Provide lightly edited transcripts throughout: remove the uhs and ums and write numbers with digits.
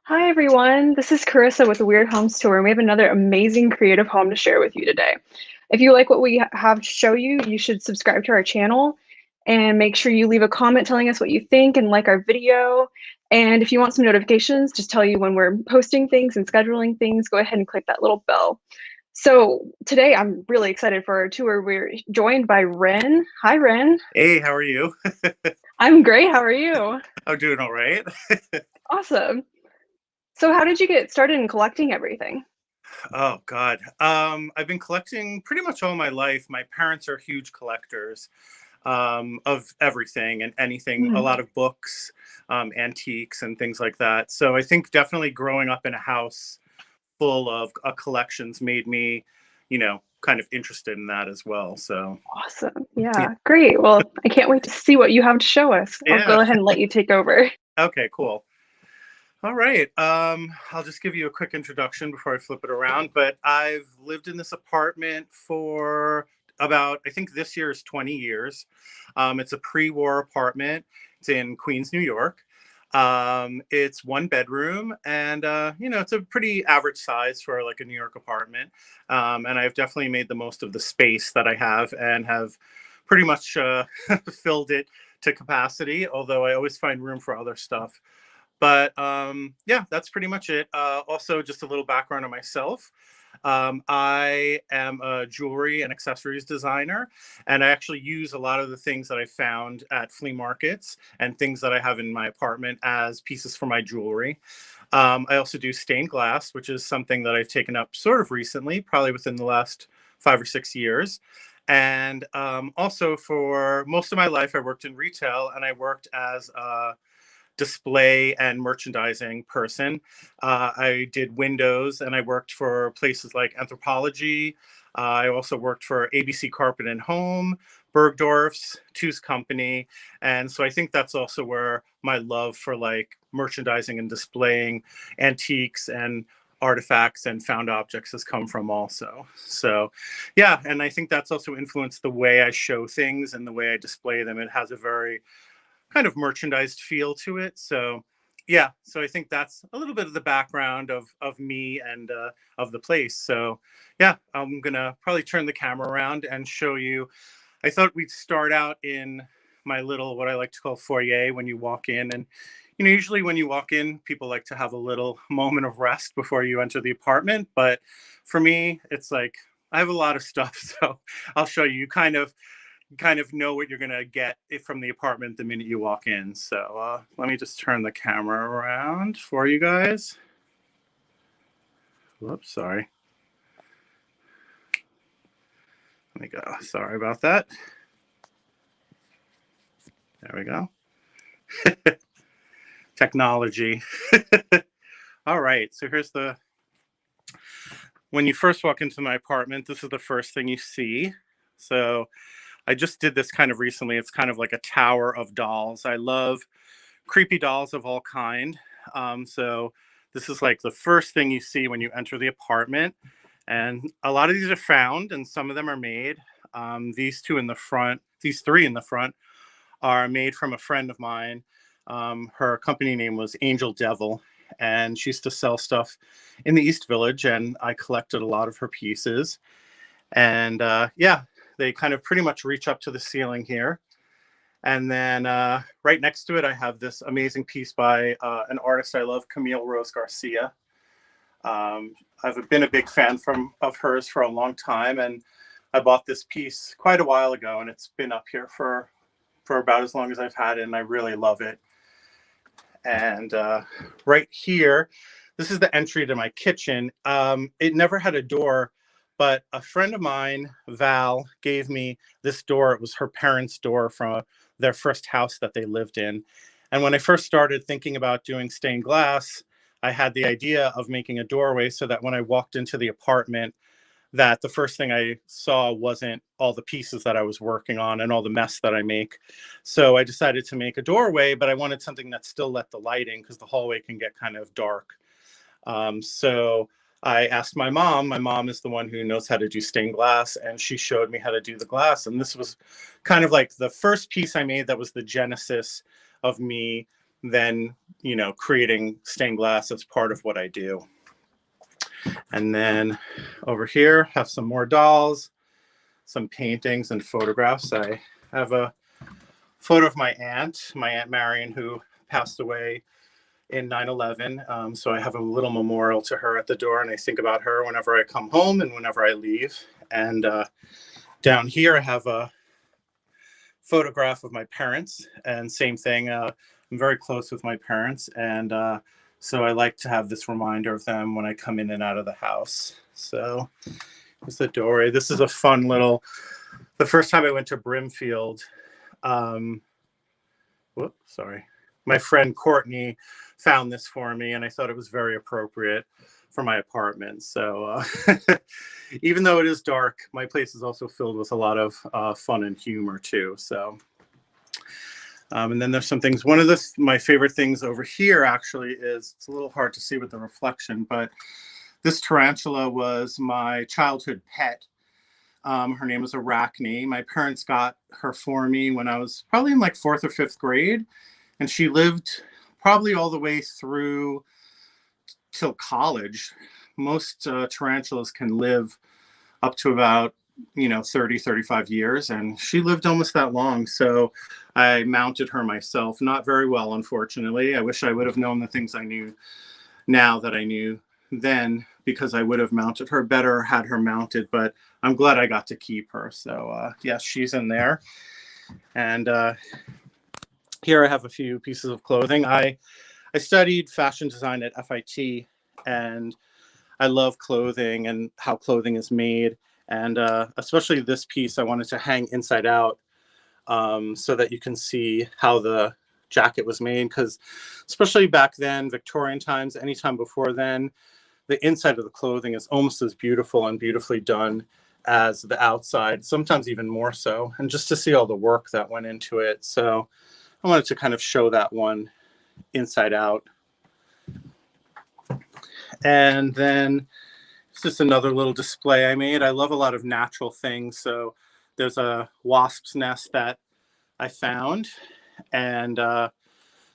Hi everyone, this is Carissa with the Weird Homes Tour, and we have another amazing creative home to share with you today. If you like what we have to show you, you should subscribe to our channel and make sure you leave a comment telling us what you think and like our video. And if you want some notifications, just tell you when we're posting things and scheduling things, go ahead and click that little bell. So today I'm really excited for our tour. We're joined by Wren. Hi, Wren. Hey, how are you? I'm great. How are you? I'm doing all right. Awesome. So how did you get started in collecting everything? Oh God. I've been collecting pretty much all my life. My parents are huge collectors of everything and anything, a Mhm. lot of books, antiques and things like that. So I think definitely growing up in a house full of collections made me, kind of interested in that as well. So Awesome. yeah. Yeah, great. Well, I can't wait to see what you have to show us. I'll Yeah. go ahead and let you take over. Okay, cool. All right. I'll just give you a quick introduction before I flip it around. But I've lived in this apartment for about, I think this year is 20 years. It's a pre-war apartment. It's in Queens, New York. It's one bedroom, and it's a pretty average size for like a New York apartment. And I've definitely made the most of the space that I have, and have pretty much filled it to capacity. Although I always find room for other stuff. But yeah, that's pretty much it. Also, just a little background on myself. I am a jewelry and accessories designer, and I actually use a lot of the things that I found at flea markets and things that I have in my apartment as pieces for my jewelry. I also do stained glass, which is something that I've taken up sort of recently, probably within the last 5 or 6 years. And also, for most of my life, I worked in retail, and I worked as a display and merchandising person. I did windows, and I worked for places like Anthropologie. I also worked for ABC Carpet and Home, Bergdorf's, Two's Company. And so I think that's also where my love for like merchandising and displaying antiques and artifacts and found objects has come from also. So yeah, and I think that's also influenced the way I show things and the way I display them. It has a very kind of merchandised feel to it. So yeah, so I think that's a little bit of the background of me and of the place. So yeah, I'm gonna probably turn the camera around and show you. I thought we'd start out in my little, what I like to call, foyer when you walk in. And usually when you walk in, people like to have a little moment of rest before you enter the apartment. But for me, it's like I have a lot of stuff. So I'll show you. You kind of know what you're gonna get from the apartment the minute you walk in. So let me just turn the camera around for you guys. Whoops, sorry. Let me go. Sorry about that. There we go. Technology. All right. So here's when you first walk into my apartment, this is the first thing you see. So I just did this kind of recently. It's kind of like a tower of dolls. I love creepy dolls of all kind. So this is like the first thing you see when you enter the apartment. And a lot of these are found, and some of them are made. These two in the front, these three in the front, are made from a friend of mine. Her company name was Angel Devil, and she used to sell stuff in the East Village, and I collected a lot of her pieces. And yeah, they kind of pretty much reach up to the ceiling here. And then right next to it, I have this amazing piece by an artist I love, Camille Rose Garcia. I've been a big fan of hers for a long time, and I bought this piece quite a while ago, and it's been up here for about as long as I've had it, and I really love it. And right here, this is the entry to my kitchen. It never had a door, but a friend of mine, Val, gave me this door. It was her parents' door from their first house that they lived in. And when I first started thinking about doing stained glass, I had the idea of making a doorway so that when I walked into the apartment, that the first thing I saw wasn't all the pieces that I was working on and all the mess that I make. So I decided to make a doorway, but I wanted something that still let the light in because the hallway can get kind of dark. So I asked my mom. My mom is the one who knows how to do stained glass, and she showed me how to do the glass. And this was kind of like the first piece I made that was the genesis of me then, you know, creating stained glass as part of what I do. And then over here, have some more dolls, some paintings and photographs. I have a photo of my Aunt Marion, who passed away in 9/11. So I have a little memorial to her at the door, and I think about her whenever I come home and whenever I leave. And down here, I have a photograph of my parents, and same thing. I'm very close with my parents, and so I like to have this reminder of them when I come in and out of the house. So here's the doorway. This is a fun little, the first time I went to Brimfield, sorry, my friend Courtney found this for me, and I thought it was very appropriate for my apartment. So even though it is dark, my place is also filled with a lot of fun and humor too. So and then there's some things. One of my favorite things over here actually is, it's a little hard to see with the reflection, but this tarantula was my childhood pet. Her name was Arachne. My parents got her for me when I was probably in like 4th or 5th grade, and she lived probably all the way through till college. Most tarantulas can live up to about, 30, 35 years, and she lived almost that long. So I mounted her myself, not very well, unfortunately. I wish I would have known the things I knew now that I knew then, because I would have mounted her better, had her mounted, but I'm glad I got to keep her. So yes, she's in there. And here I have a few pieces of clothing. I studied fashion design at FIT, and I love clothing and how clothing is made. And especially this piece, I wanted to hang inside out so that you can see how the jacket was made. Because especially back then, Victorian times, anytime before then, the inside of the clothing is almost as beautiful and beautifully done as the outside, sometimes even more so. And just to see all the work that went into it. So I wanted to kind of show that one inside out. And then it's just another little display I made. I love a lot of natural things. So there's a wasp's nest that I found, and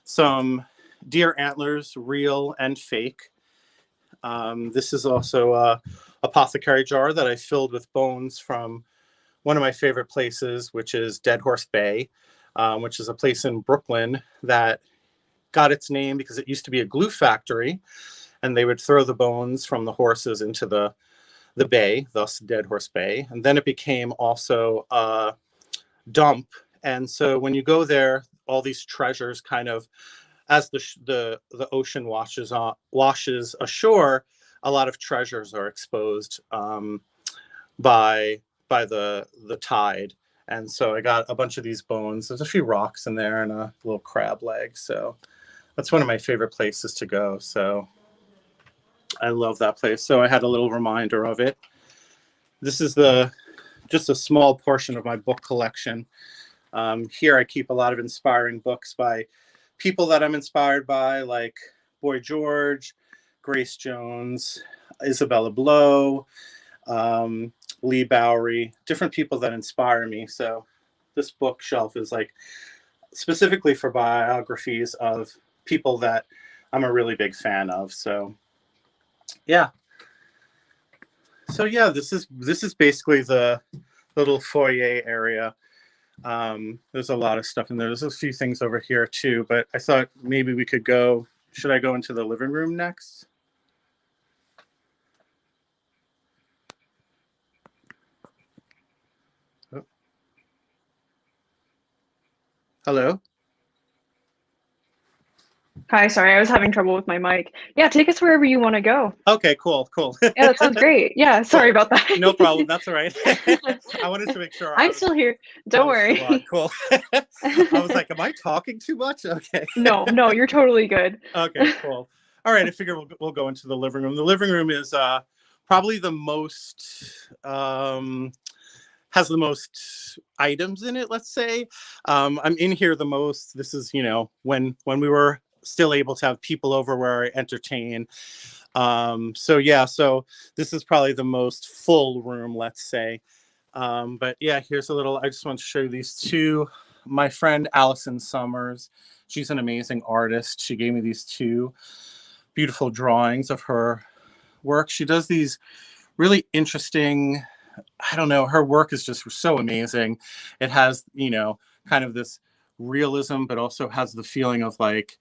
some deer antlers, real and fake. This is also a apothecary jar that I filled with bones from one of my favorite places, which is Dead Horse Bay, which is a place in Brooklyn that got its name because it used to be a glue factory, and they would throw the bones from the horses into the bay, thus Dead Horse Bay. And then it became also a dump. And so when you go there, all these treasures kind of, as the ocean washes ashore, a lot of treasures are exposed by the tide. And so I got a bunch of these bones. There's a few rocks in there and a little crab leg. So that's one of my favorite places to go. So I love that place. So I had a little reminder of it. This is just a small portion of my book collection. Here I keep a lot of inspiring books by people that I'm inspired by, like Boy George, Grace Jones, Isabella Blow, Lee Bowery, different people that inspire me. So this bookshelf is like specifically for biographies of people that I'm a really big fan of. So yeah. So yeah, this is basically the little foyer area. There's a lot of stuff in there. There's a few things over here too, but I thought maybe we could go. Should I go into the living room next? Oh. Hello? Hi, sorry, I was having trouble with my mic. Yeah, take us wherever you want to go. Okay, cool. Yeah, that sounds great. Yeah, sorry about that. No problem. That's all right. I wanted to make sure. I'm still here. Don't worry. Cool. I was like, am I talking too much? Okay. No, you're totally good. Okay, cool. All right, I figure we'll go into the living room. The living room is probably the most has the most items in it, let's say. I'm in here the most. This is, when we were still able to have people over where I entertain. So yeah, so this is probably the most full room, let's say. But yeah, here's a little, I just want to show you these two. My friend Allison Summers, She's an amazing artist. She gave me these two beautiful drawings of her work. She does these really interesting, I don't know, her work is just so amazing. It has, you know, kind of this realism, but also has the feeling of like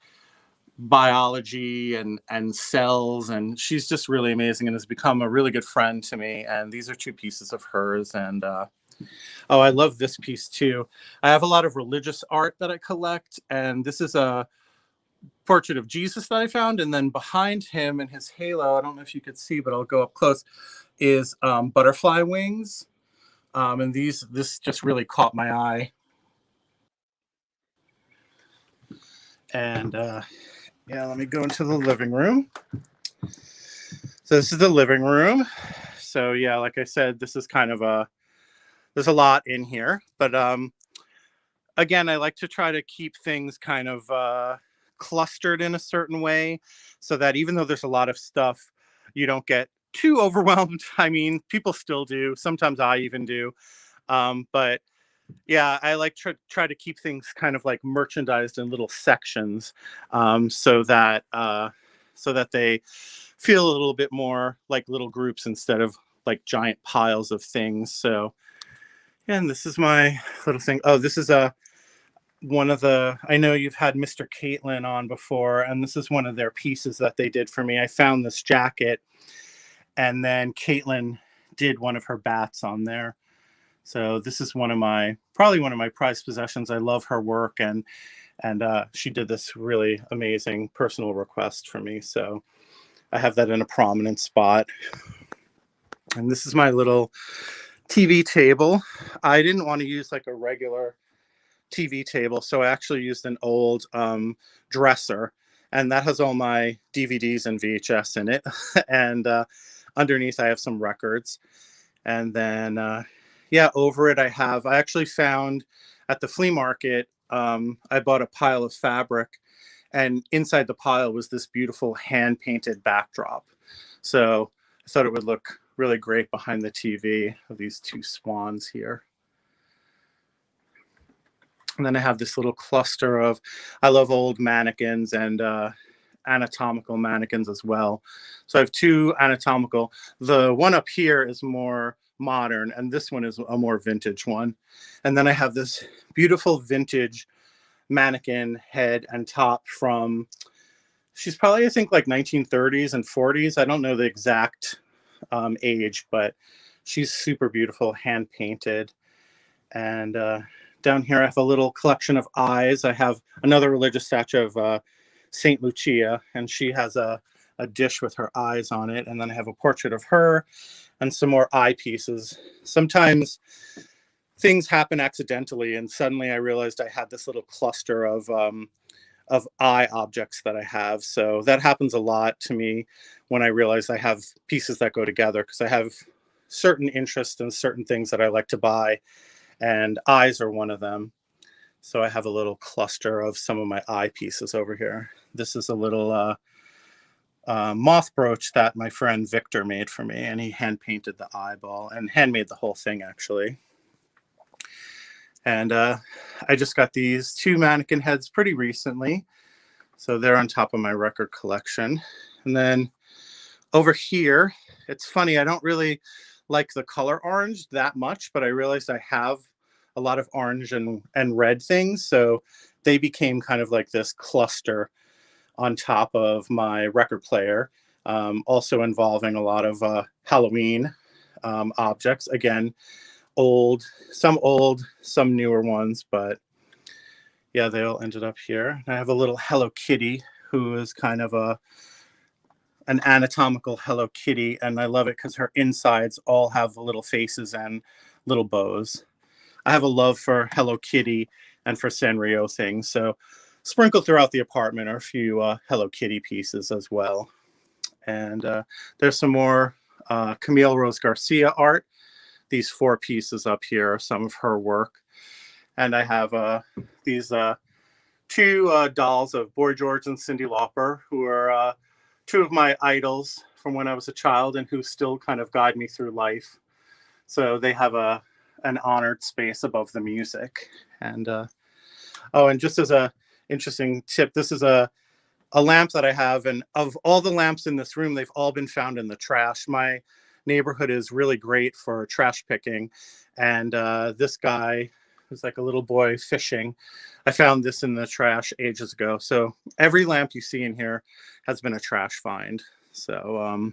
biology and cells, and she's just really amazing and has become a really good friend to me. And these are two pieces of hers. And oh, I love this piece too. I have a lot of religious art that I collect, and this is a portrait of Jesus that I found, and then behind him in his halo, I don't know if you could see, but I'll go up close, is butterfly wings. And this just really caught my eye. And yeah, let me go into the living room. So this is the living room. So yeah, like I said, this is kind of there's a lot in here, but again, I like to try to keep things kind of clustered in a certain way so that even though there's a lot of stuff, you don't get too overwhelmed. I mean, people still do. Sometimes I even do. But yeah, I like to try to keep things kind of like merchandised in little sections, so that they feel a little bit more like little groups instead of like giant piles of things. So, and this is my little thing. Oh, this is one of the, I know you've had Mr. Caitlin on before, and this is one of their pieces that they did for me. I found this jacket, and then Caitlin did one of her bats on there. So this is probably one of my prized possessions. I love her work, and she did this really amazing personal request for me. So I have that in a prominent spot. And this is my little TV table. I didn't want to use like a regular TV table, so I actually used an old dresser, and that has all my DVDs and VHS in it. And underneath I have some records. And then yeah, over it I actually found at the flea market, I bought a pile of fabric, and inside the pile was this beautiful hand painted backdrop. So I thought it would look really great behind the TV of these two swans here. And then I have this little cluster of, I love old mannequins and anatomical mannequins as well. So I have two anatomical. The one up here is more modern, and this one is a more vintage one. And then I have this beautiful vintage mannequin head and top from, she's probably, I think, like 1930s and 40s. I don't know the exact age, but she's super beautiful, hand painted. And down here I have a little collection of eyes. I have another religious statue of Saint Lucia, and she has a dish with her eyes on it. And then I have a portrait of her and some more eye pieces. Sometimes things happen accidentally, and suddenly I realized I had this little cluster of eye objects that I have. So that happens a lot to me when I realize I have pieces that go together, because I have certain interests in certain things that I like to buy, and eyes are one of them. So I have a little cluster of some of my eye pieces over here. This is a little moth brooch that my friend Victor made for me, and he hand painted the eyeball and handmade the whole thing actually. And I just got these two mannequin heads pretty recently, so they're on top of my record collection. And then over here, it's funny, I don't really like the color orange that much, but I realized I have a lot of orange and red things, so they became kind of like this cluster on top of my record player, also involving a lot of Halloween objects. Again, old, some newer ones, but yeah, they all ended up here. I have a little Hello Kitty, who is kind of an anatomical Hello Kitty, and I love it because her insides all have little faces and little bows. I have a love for Hello Kitty and for Sanrio things, so sprinkled throughout the apartment are a few Hello Kitty pieces as well. And there's some more Camille Rose Garcia art. These 4 pieces up here are some of her work. And I have these 2 dolls of Boy George and Cyndi Lauper, who are 2 of my idols from when I was a child and who still kind of guide me through life. So they have an honored space above the music. And oh, and just as a interesting tip. This is a lamp that I have, and of all the lamps in this room, they've all been found in the trash. My neighborhood is really great for trash picking, and this guy who's like a little boy fishing, I found this in the trash ages ago. So every lamp you see in here has been a trash find. So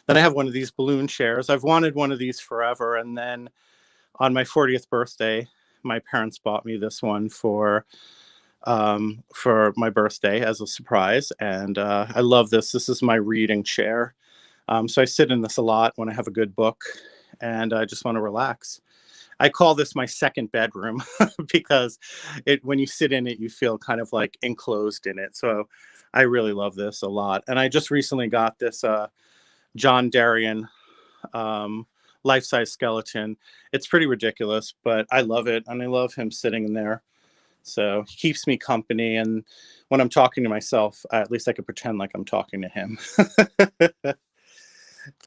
then I have one of these balloon chairs. I've wanted one of these forever, and then on my 40th birthday, my parents bought me this one for my birthday as a surprise. And I love this. This is my reading chair. So I sit in this a lot when I have a good book and I just want to relax. I call this my second bedroom because when you sit in it, you feel kind of like enclosed in it. So I really love this a lot. And I just recently got this John Darien life-size skeleton. It's pretty ridiculous, but I love it. And I love him sitting in there. So he keeps me company, and when I'm talking to myself, at least I can pretend like I'm talking to him.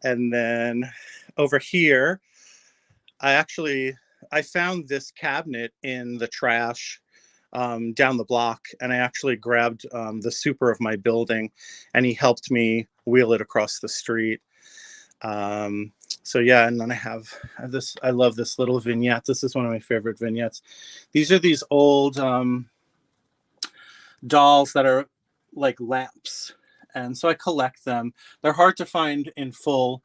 And then over here, I found this cabinet in the trash down the block, and I actually grabbed the super of my building, and he helped me wheel it across the street. So yeah, and then I have this. I love this little vignette. This is one of my favorite vignettes. These are these old dolls that are like lamps, and so I collect them. They're hard to find in full,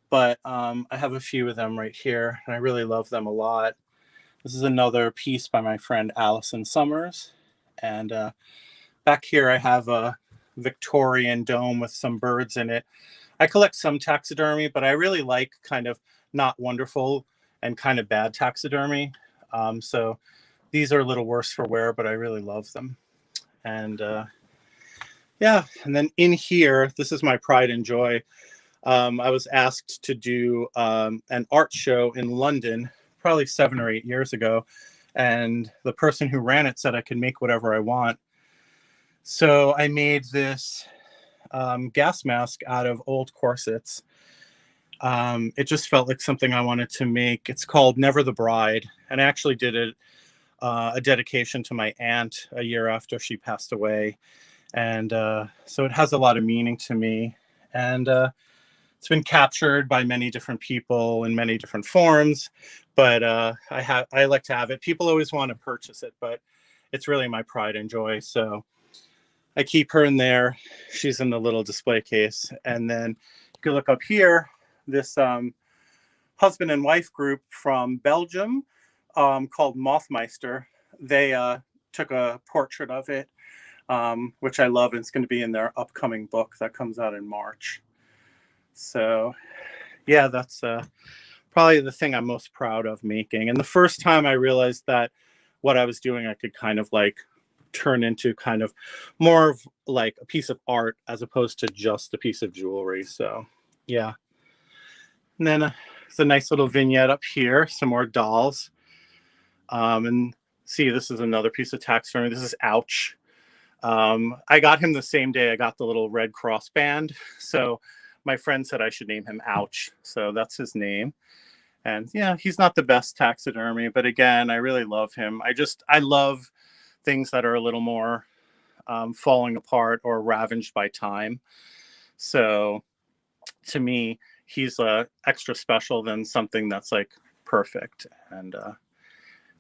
but I have a few of them right here, and I really love them a lot. This is another piece by my friend Allison Summers, and back here I have a Victorian dome with some birds in it. I collect some taxidermy, but I really like kind of not wonderful and kind of bad taxidermy. So these are a little worse for wear, but I really love them. And yeah, and then in here, this is my pride and joy. I was asked to do an art show in London, probably 7 or 8 years ago. And the person who ran it said I could make whatever I want. So I made this gas mask out of old corsets. It just felt like something I wanted to make. It's called Never the Bride, and I actually did it a dedication to my aunt a year after she passed away, and so it has a lot of meaning to me. And it's been captured by many different people in many different forms, but I like to have it. People always want to purchase it, but it's really my pride and joy. So I keep her in there. She's in the little display case. And then you can look up here, this husband and wife group from Belgium called Mothmeister. They took a portrait of it, which I love. And it's going to be in their upcoming book that comes out in March. So yeah, that's probably the thing I'm most proud of making. And the first time I realized that what I was doing, I could kind of like turn into kind of more of like a piece of art as opposed to just a piece of jewelry. So yeah. And then it's a nice little vignette up here, some more dolls. And see, this is another piece of taxidermy. This is Ouch. I got him the same day I got the little Red Cross band. So my friend said I should name him Ouch. So that's his name. And yeah, he's not the best taxidermy, but again, I really love him. I love things that are a little more falling apart or ravaged by time. So to me, he's extra special than something that's like perfect. And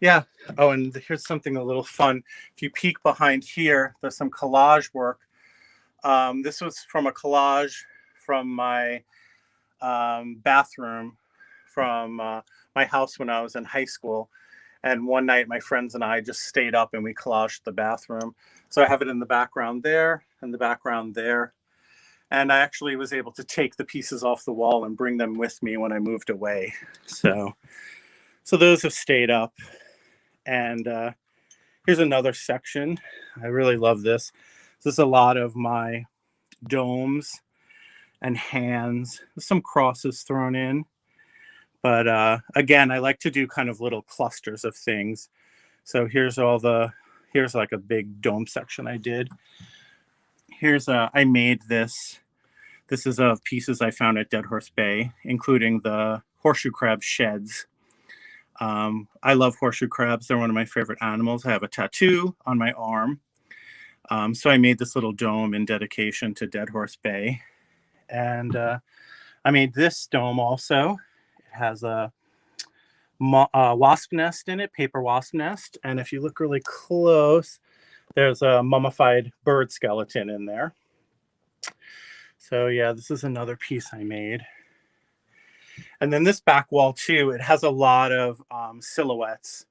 yeah. Oh, and here's something a little fun. If you peek behind here, there's some collage work. This was from a collage from my bathroom from my house when I was in high school. And one night, my friends and I just stayed up and we collaged the bathroom. So I have it in the background there and the background there. And I actually was able to take the pieces off the wall and bring them with me when I moved away. So those have stayed up. And here's another section. I really love this. This is a lot of my domes and hands. There's some crosses thrown in. But again, I like to do kind of little clusters of things. So here's like a big dome section I did. I made this. This is of pieces I found at Dead Horse Bay, including the horseshoe crab sheds. I love horseshoe crabs. They're one of my favorite animals. I have a tattoo on my arm. So I made this little dome in dedication to Dead Horse Bay. And I made this dome also. It has a wasp nest in it, paper wasp nest. And if you look really close, there's a mummified bird skeleton in there. So yeah, this is another piece I made. And then this back wall too, it has a lot of silhouettes.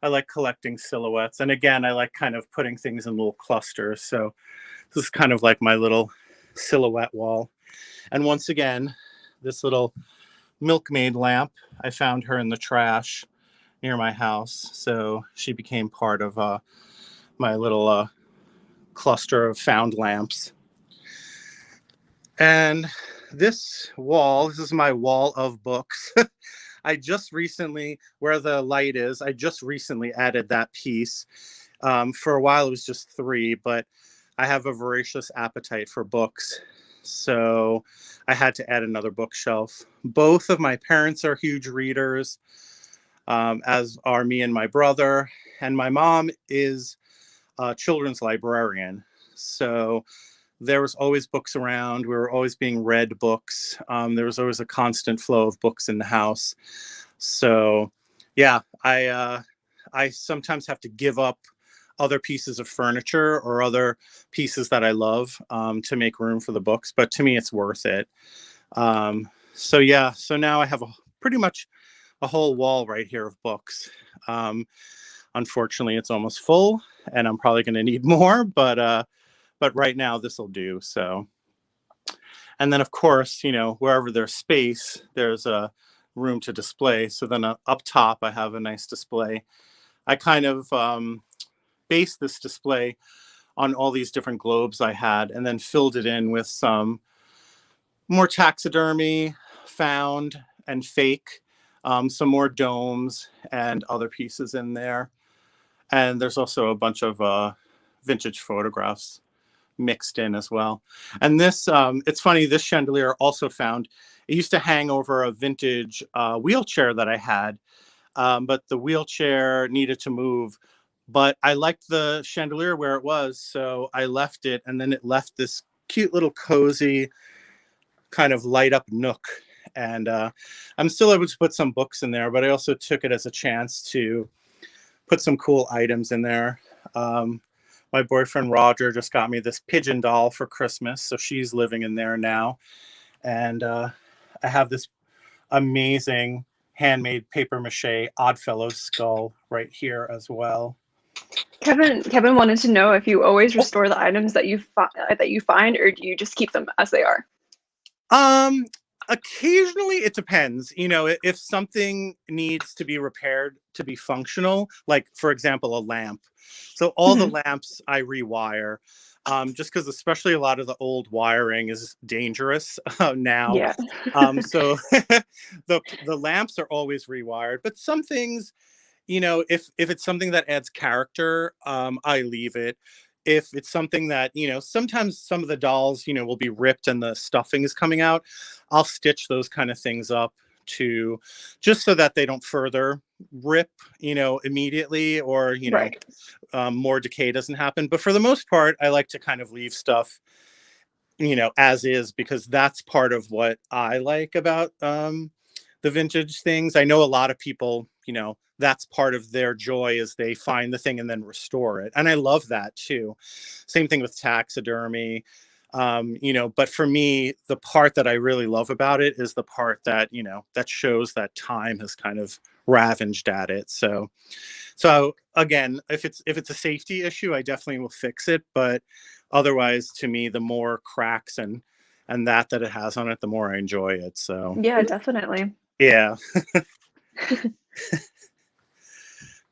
I like collecting silhouettes. And again, I like kind of putting things in little clusters. So this is kind of like my little silhouette wall. And once again, this little milkmaid lamp, I found her in the trash near my house. So she became part of my little cluster of found lamps. And this wall, this is my wall of books. I just recently, where the light is, I just recently added that piece. For a while, it was just 3, but I have a voracious appetite for books. So I had to add another bookshelf. Both of my parents are huge readers, as are me and my brother. And my mom is a children's librarian. So there was always books around. We were always being read books. There was always a constant flow of books in the house. So yeah, I sometimes have to give up other pieces of furniture or other pieces that I love to make room for the books. But to me, it's worth it. So yeah, so now I have pretty much a whole wall right here of books. Unfortunately, it's almost full and I'm probably going to need more, but right now this will do. So, and then of course, you know, wherever there's space, there's a room to display. So then up top, I have a nice display. I kind of based this display on all these different globes I had and then filled it in with some more taxidermy, found and fake, some more domes and other pieces in there. And there's also a bunch of vintage photographs mixed in as well. And this, it's funny, this chandelier also found, it used to hang over a vintage wheelchair that I had, but the wheelchair needed to move. But I liked the chandelier where it was, so I left it, and then it left this cute little cozy kind of light up nook. And I'm still able to put some books in there, but I also took it as a chance to put some cool items in there. My boyfriend Roger just got me this pigeon doll for Christmas, so she's living in there now. And I have this amazing handmade paper mache Oddfellow skull right here as well. Kevin wanted to know if you always restore the items that you find, or do you just keep them as they are? Occasionally it depends. You know, if something needs to be repaired to be functional, like for example, a lamp. So all the lamps I rewire, just because especially a lot of the old wiring is dangerous now. Yeah. So the lamps are always rewired, but some things, you know, if it's something that adds character, I leave it. If it's something that, you know, sometimes some of the dolls, you know, will be ripped and the stuffing is coming out, I'll stitch those kind of things up to just so that they don't further rip, you know, immediately, or, you know, Right. more decay doesn't happen. But for the most part, I like to kind of leave stuff, you know, as is, because that's part of what I like about the vintage things. I know a lot of people, you know, that's part of their joy is they find the thing and then restore it. And I love that too. Same thing with taxidermy. You know, but for me, the part that I really love about it is the part that, you know, that shows that time has kind of ravaged at it. So again, if it's a safety issue, I definitely will fix it. But otherwise, to me, the more cracks and that it has on it, the more I enjoy it. So Yeah, definitely. yeah.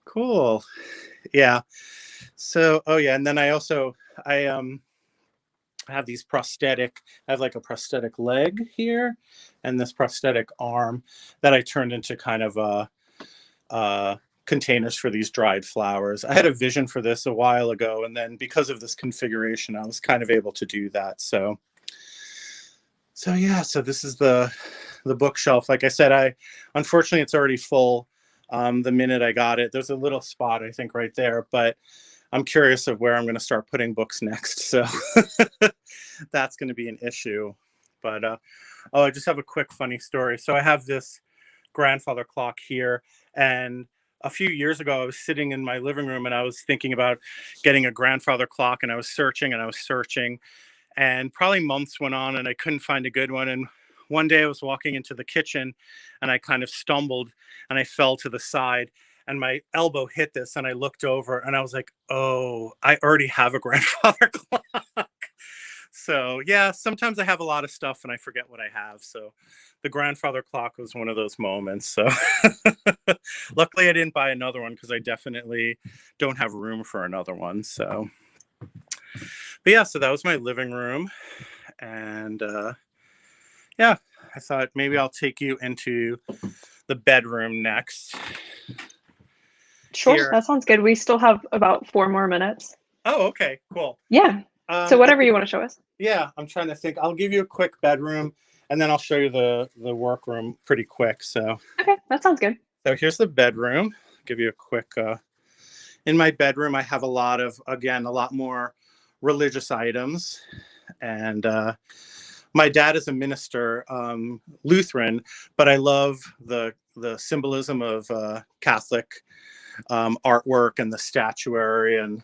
Cool. Yeah. So, oh yeah, and then I have these prosthetic. I have like a prosthetic leg here, and this prosthetic arm that I turned into kind of containers for these dried flowers. I had a vision for this a while ago, and then because of this configuration, I was kind of able to do that. So yeah. So this is the bookshelf. Like I said, unfortunately it's already full. the minute I got it. There's a little spot, I think, right there, but I'm curious of where I'm going to start putting books next. So that's going to be an issue. But oh, I just have a quick funny story. So I have this grandfather clock here, and a few years ago, I was sitting in my living room and I was thinking about getting a grandfather clock, and I was searching and I was searching, and probably months went on and I couldn't find a good one. And one day I was walking into the kitchen and I kind of stumbled and I fell to the side and my elbow hit this, and I looked over and I was like, oh, I already have a grandfather clock. So yeah, sometimes I have a lot of stuff and I forget what I have. So the grandfather clock was one of those moments. So luckily I didn't buy another one because I definitely don't have room for another one. So, but yeah, so that was my living room. And yeah, I thought maybe I'll take you into the bedroom next. Sure, Here. that sounds good. We still have about 4 more minutes. Oh, okay, cool. Yeah. So whatever you want to show us. Yeah, I'm trying to think. I'll give you a quick bedroom, and then I'll show you the workroom pretty quick. So okay, that sounds good. So here's the bedroom. I'll give you a quick. In my bedroom, I have a lot more religious items, and my dad is a minister, Lutheran, but I love the symbolism of Catholic artwork and the statuary, and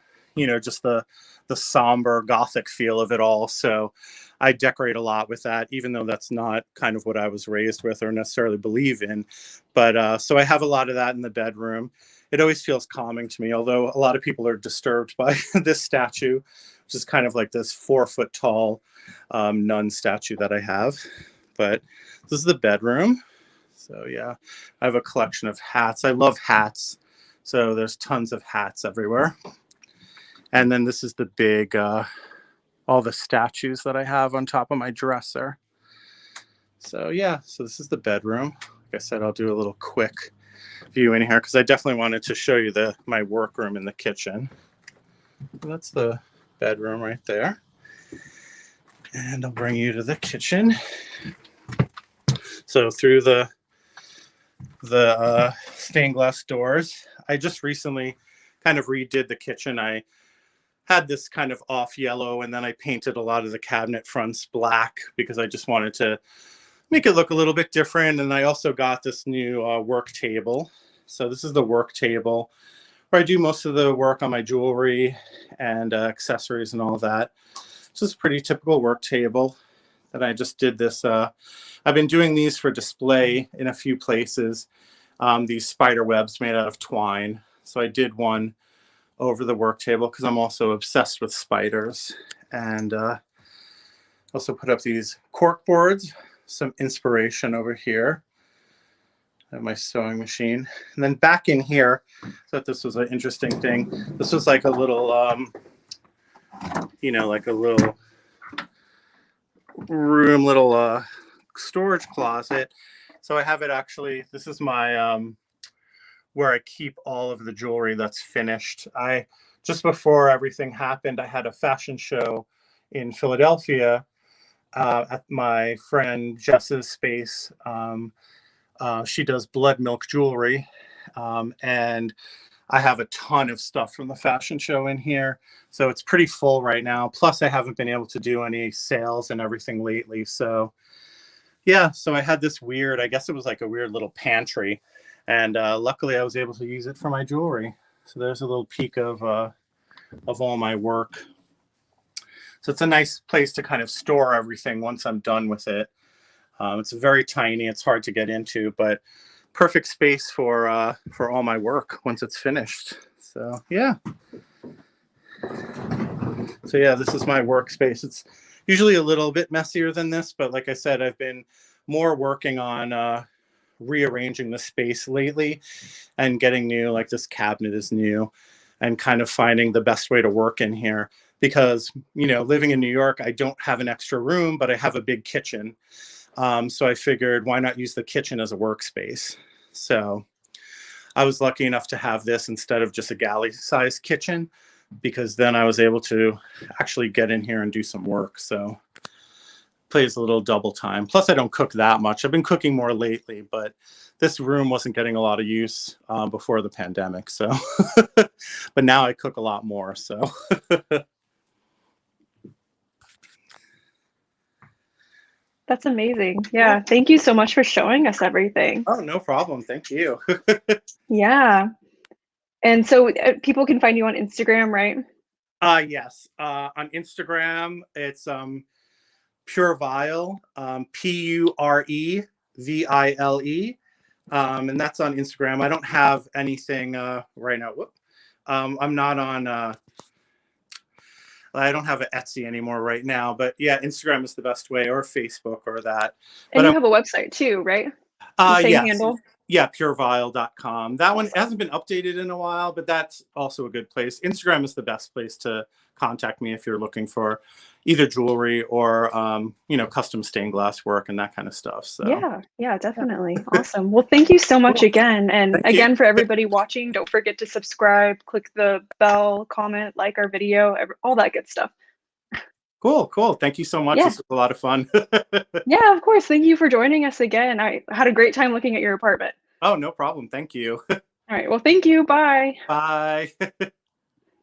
just the somber Gothic feel of it all. So I decorate a lot with that, even though that's not kind of what I was raised with or necessarily believe in. But so I have a lot of that in the bedroom. It always feels calming to me, although a lot of people are disturbed by this statue, which is kind of like this 4-foot tall nun statue that I have. But this is the bedroom. So yeah, I have a collection of hats. I love hats. So there's tons of hats everywhere. And then this is the big, all the statues that I have on top of my dresser. So yeah, so this is the bedroom. Like I said, I'll do a little quick view in here because I definitely wanted to show you my workroom in the kitchen. That's the bedroom right there. And I'll bring you to the kitchen. So through the stained glass doors, I just recently kind of redid the kitchen. I had this kind of off yellow, and then I painted a lot of the cabinet fronts black because I just wanted to make it look a little bit different. And I also got this new work table. So this is the work table where I do most of the work on my jewelry and accessories and all of that. It's just a pretty typical work table. And I just did this. I've been doing these for display in a few places. These spider webs made out of twine. So I did one over the work table because I'm also obsessed with spiders. And also put up these cork boards, some inspiration over here. I have my sewing machine. And then back in here, I thought this was an interesting thing. This was like a little, like a little room, little storage closet. So I have it actually, this is my, where I keep all of the jewelry that's finished. Just before everything happened, I had a fashion show in Philadelphia at my friend Jess's space. She does blood milk jewelry, and I have a ton of stuff from the fashion show in here. So it's pretty full right now. Plus I haven't been able to do any sales and everything lately. So yeah, so I had this weird, I guess it was like a weird little pantry. And luckily I was able to use it for my jewelry. So there's a little peek of all my work. So it's a nice place to kind of store everything once I'm done with it. It's very tiny. It's hard to get into, but perfect space for all my work once it's finished. So yeah. So yeah, this is my workspace. It's usually a little bit messier than this, but like I said, I've been more working on rearranging the space lately and getting new, like this cabinet is new, and kind of finding the best way to work in here because, living in New York, I don't have an extra room, but I have a big kitchen. So I figured why not use the kitchen as a workspace? So I was lucky enough to have this instead of just a galley-sized kitchen because then I was able to actually get in here and do some work. So plays a little double time. Plus, I don't cook that much. I've been cooking more lately, but this room wasn't getting a lot of use before the pandemic. So, but now I cook a lot more. So. That's amazing. Yeah. Thank you so much for showing us everything. Oh, no problem. Thank you. Yeah. And so people can find you on Instagram, right? Yes. On Instagram, it's PUREVILE, PUREVILE. And that's on Instagram. I don't have anything right now. Whoop. I'm not on I don't have an Etsy anymore right now, but yeah, Instagram is the best way, or Facebook, or that. And But you have a website too, right? The same yes. handle. Yeah, purevile.com. That one hasn't been updated in a while, but that's also a good place. Instagram is the best place to contact me if you're looking for either jewelry or custom stained glass work and that kind of stuff. So Yeah, definitely. Awesome. Well, thank you so much cool. again. And Thank again, you. for everybody watching, don't forget to subscribe, click the bell, comment, like our video, all that good stuff. Cool. Thank you so much. Yeah. This was a lot of fun. Yeah, of course. Thank you for joining us again. I had a great time looking at your apartment. Oh, no problem. Thank you. All right. Well, thank you. Bye. Bye.